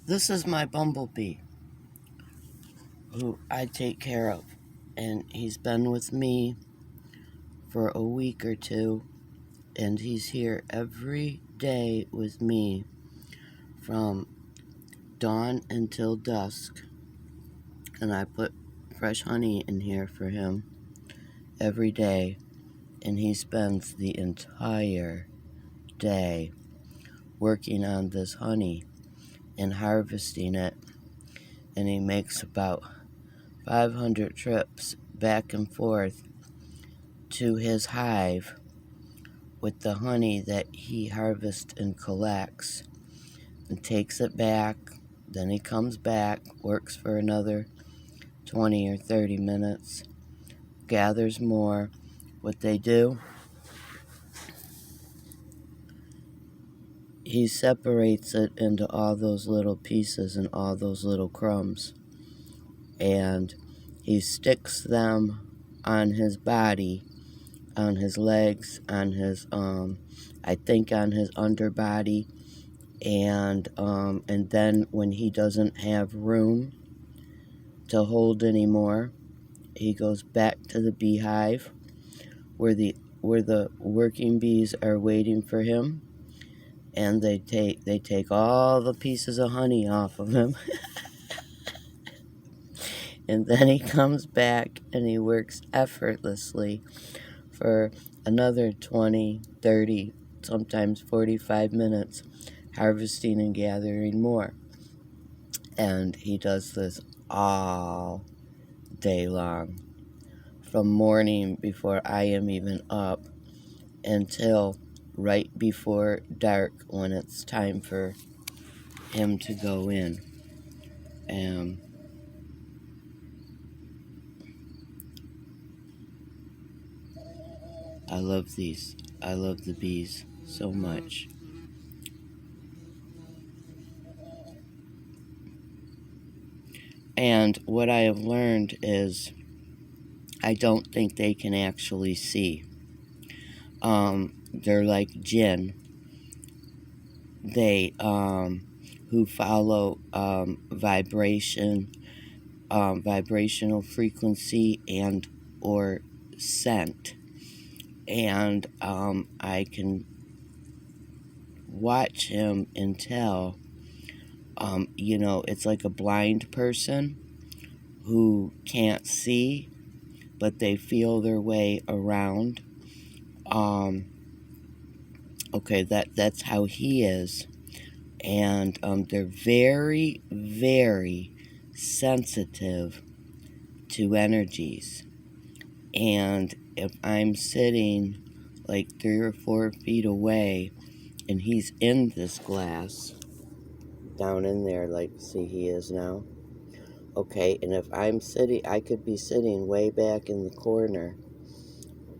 This is my bumblebee, who I take care of, and he's been with me for a week or two, and he's here every day with me from dawn until dusk, and I put fresh honey in here for him every day, and he spends the entire day working on this honey and harvesting it, and he makes about 500 trips back and forth to his hive with the honey that he harvests and collects, and takes it back. Then he comes back, works for another 20 or 30 minutes, gathers more. What they do, he separates it into all those little pieces and all those little crumbs, and he sticks them on his body, on his legs, on his I think on his underbody, and then when he doesn't have room to hold anymore, he goes back to the beehive where the working bees are waiting for him, and they take all the pieces of honey off of him. And then he comes back and he works effortlessly for another 20, 30, sometimes 45 minutes, harvesting and gathering more. And he does this all day long, from morning before I am even up until right before dark, when it's time for him to go in. And I love these. I love the bees so much. And what I have learned is I don't think they can actually see. They're like jinn. They who follow vibration, vibrational frequency, and or scent. And I can watch him and tell, it's like a blind person who can't see, but they feel their way around. Okay, that's how he is. And they're very, very sensitive to energies. And if I'm sitting like 3 or 4 feet away and he's in this glass, down in there, like, see, he is now. Okay, and if I'm sitting, I could be sitting way back in the corner,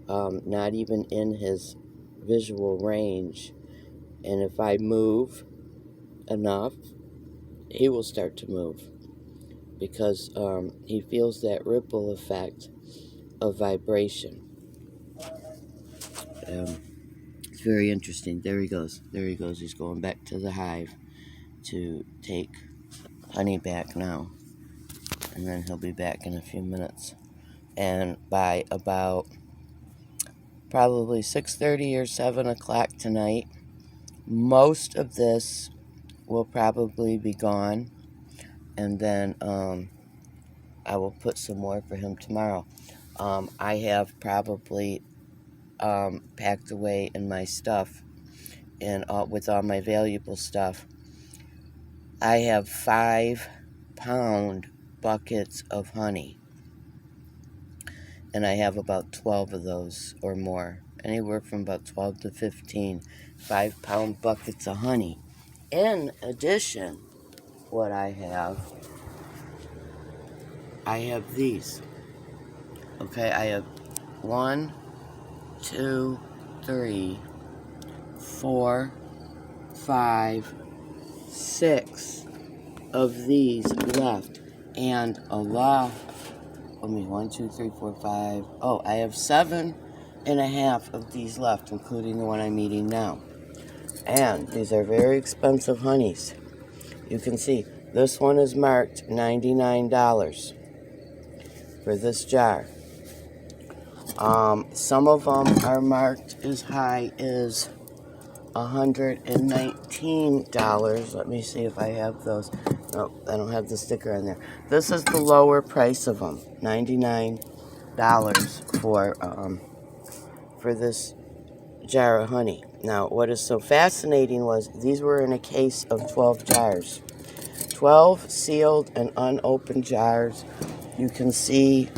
not even in his visual range. And if I move enough, he will start to move, because he feels that ripple effect of vibration. It's very interesting. There he goes. He's going back to the hive to take honey back now. And then he'll be back in a few minutes. And by about probably 6:30 or 7 o'clock tonight, most of this will probably be gone. And then I will put some more for him tomorrow. I have probably packed away in my stuff, and with all my valuable stuff, I have 5-pound buckets of honey, and I have about 12 of those or more, anywhere from about 12 to 15 5-pound buckets of honey. In addition, what I have these. Okay, I have 1, 2, 3, 4, 5, 6 of these left, and a lot. 1, 2, 3, 4, 5. Oh, I have 7.5 of these left, including the one I'm eating now. And these are very expensive honeys. You can see This one is marked $99 for this jar. Some of them are marked as high as $119. Let me see if I have those. No, I don't have the sticker on there. This is the lower price of them, $99 for this jar of honey. Now, what is so fascinating was these were in a case of 12 jars. 12 sealed and unopened jars. You can see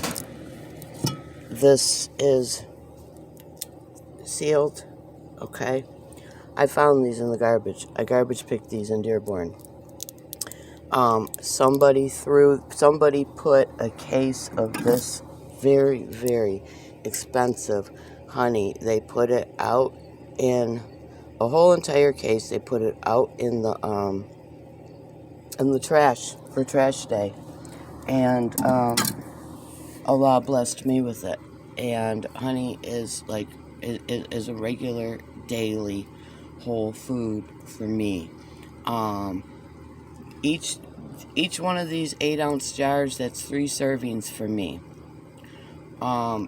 this is sealed, okay? I found these in the garbage. I garbage picked these in Dearborn. Somebody put a case of this very, very expensive honey. They put it out in a whole entire case. They put it out in the trash for trash day, and Allah blessed me with it. And honey is like is a regular daily whole food for me. Each one of these 8-ounce jars, that's 3 servings for me. 4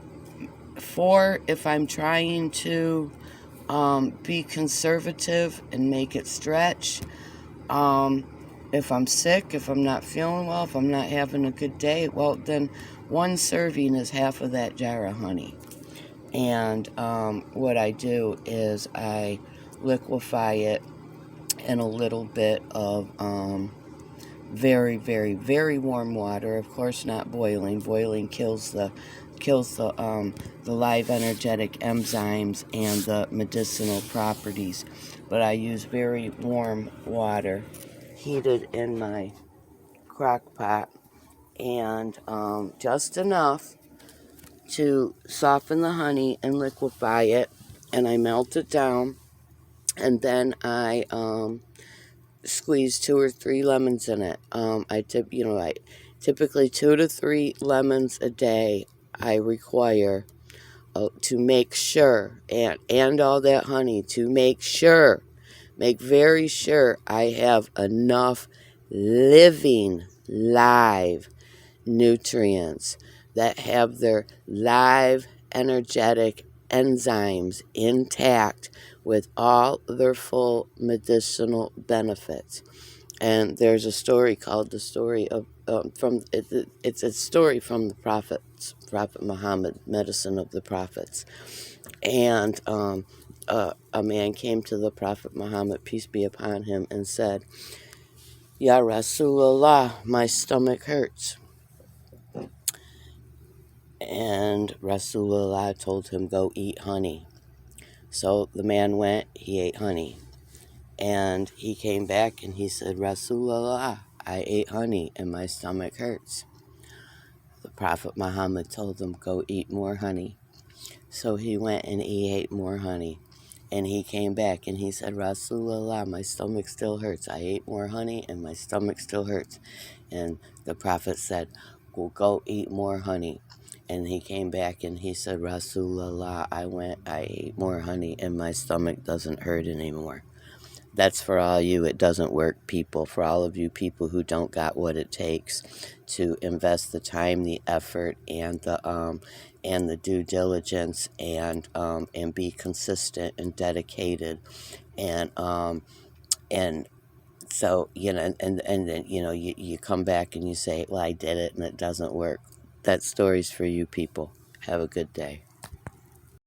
if I'm trying to be conservative and make it stretch. If I'm sick, if I'm not feeling well, if I'm not having a good day, well, then 1 serving is half of that jar of honey. And what I do is I liquefy it in a little bit of very, very, very warm water. Of course, not boiling. Boiling kills the live energetic enzymes and the medicinal properties. But I use very warm water, heated in my crock pot, and just enough to soften the honey and liquefy it. And I melt it down, and then I squeeze 2 or 3 lemons in it. I typically 2 to 3 lemons a day I require to make sure, and all that honey, to make very sure I have enough living, live nutrients that have their live energetic enzymes intact with all their full medicinal benefits. And there's a story called the story of it's a story from the Prophet Muhammad, Medicine of the Prophets. And a man came to the Prophet Muhammad, peace be upon him, and said, "Ya Rasulullah, my stomach hurts." And Rasulullah told him, "Go eat honey." So the man went, he ate honey. And he came back and he said, "Rasulullah, I ate honey and my stomach hurts." The Prophet Muhammad told him, "Go eat more honey." So he went and he ate more honey. And he came back and he said, "Rasulullah, my stomach still hurts. I ate more honey and my stomach still hurts." And the Prophet said, "Well, go eat more honey." And he came back and he said, "Rasulullah, I ate more honey and my stomach doesn't hurt anymore." That's for all you it doesn't work people, for all of you people who don't got what it takes to invest the time, the effort, and the due diligence, and be consistent and dedicated, and so and then you come back and you say, "Well, I did it and it doesn't work." That story's for you people. Have a good day.